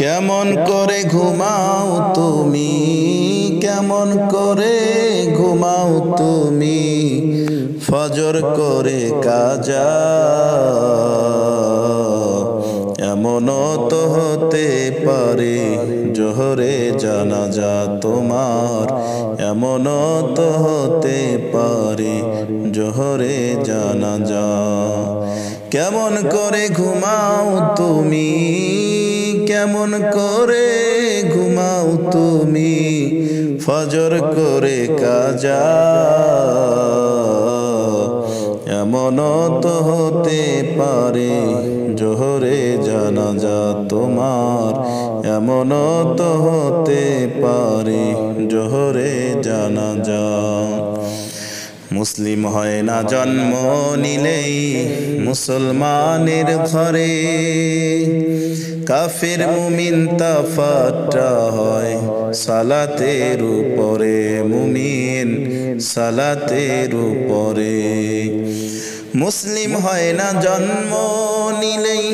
কেমন করে ঘুমাও তুমি, কেমন করে ঘুমাও তুমি, ফজর করে কাজা। এমনও তো হতে পারে জোহরে জানাজা তোমার, এমনও তো হতে পারে জোহরে জানাজা। কেমন করে ঘুমাও তুমি, কেমন করে ঘুমাও তুমি, ফজর করে কাজা। এমনও তো হতে পারে জোহরে জানাজা তোমার, এমনও তো হতে পারে জোহরে জানাজা। মুসলিম হয় না জন্ম নিলেই মুসলমানের ঘরে, কাফের মুমিন তাফাট্টা হয় সালাতের উপরে, মুমিন সালাতের উপরে। মুসলিম হয় না জন্ম নিলেই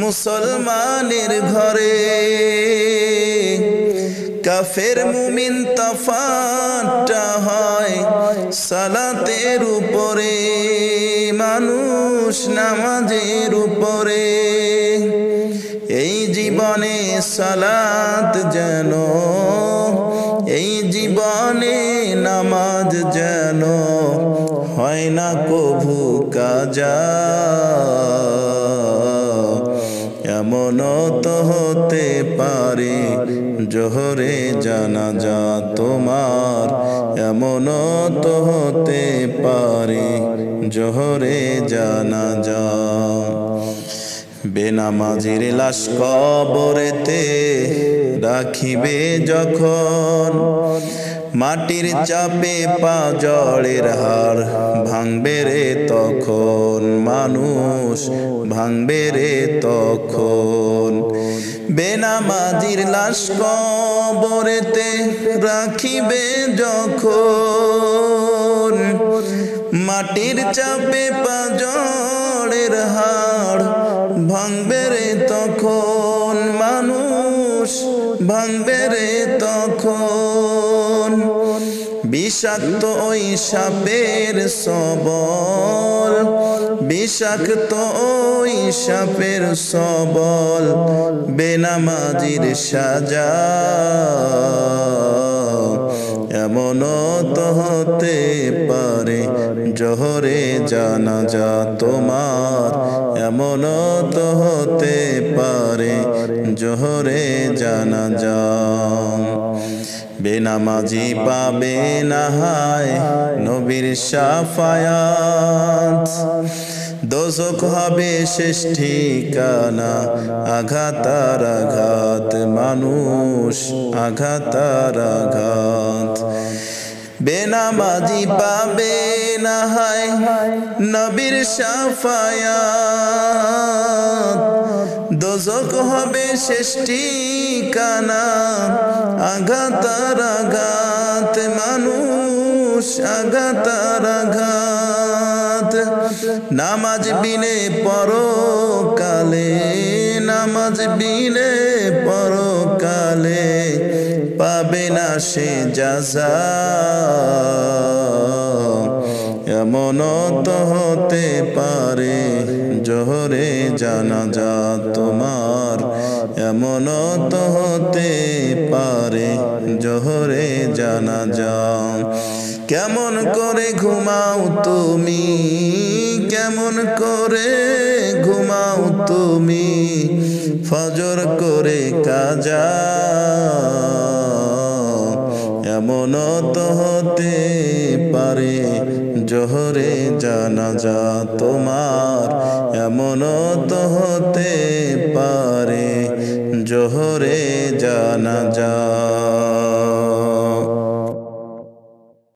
মুসলমানের ঘরে, কাফের মুমিন তাফাট্টা হয় সালাতের উপরে, মানুষ নামাজের উপরে। এই জীবনে সালাত যেন, এই জীবনে নামাজ যেন হয় না কভু কাজা। এমনও তো হতে পারে জোহরে জানাজা তোমার, এমনও তো হতে পারে জোহরে জানাজা। বেনামাজির লাশ কবরেতে রাখিবে যখন, মাটির চাপে পা জড়ের হাড় ভাঙবে রে তখন, মানুষ ভাঙবে রে তখন। বেনামাজির লাশ কবরেতে রাখিবে যখন, মাটির চাপে পা জড়ের হাড় ভাঙবে রে তখন, মানুষ ভাঙবে রে তখন। বিষাক্ত ওই সাপের সবল, বিষাক্ত ওই সাপের সবল, বেনামাজির সাজা। এমনও তো হতে পারে জোহরে জানাজা তোমার, এমনও তো হতে পারে জোহরে জানাজা। বেনামাজি পাবে না হায় নবীর শাফায়াত, দোজখ হবে শেষ ঠিকানা, আঘাতার আঘাত মানুষ আঘাতার আঘাত। বেনামাজি পাবে না হায় নবীর শাফায়াত, দোজখ হবে শেষ ঠিকানা, আঘাতার আঘাত মানুষ আঘাতার আঘাত। নামাজ বিনে পরকালে, নামাজ বিনে পরকালে পাবে না সে জাযা। এমনও তো হতে পারে জোহরে জানাজা তোমার, এমনও তো হতে পারে জোহরে জানাজা। কেমন করে ঘুমাও তুমি, কেমন করে ঘুমাও তুমি, ফজর করে কাজা। এমনও তো হতে পারে জোহরে জানাজা তোমার, এমনও তো হতে পারে জোহরে জানাজা।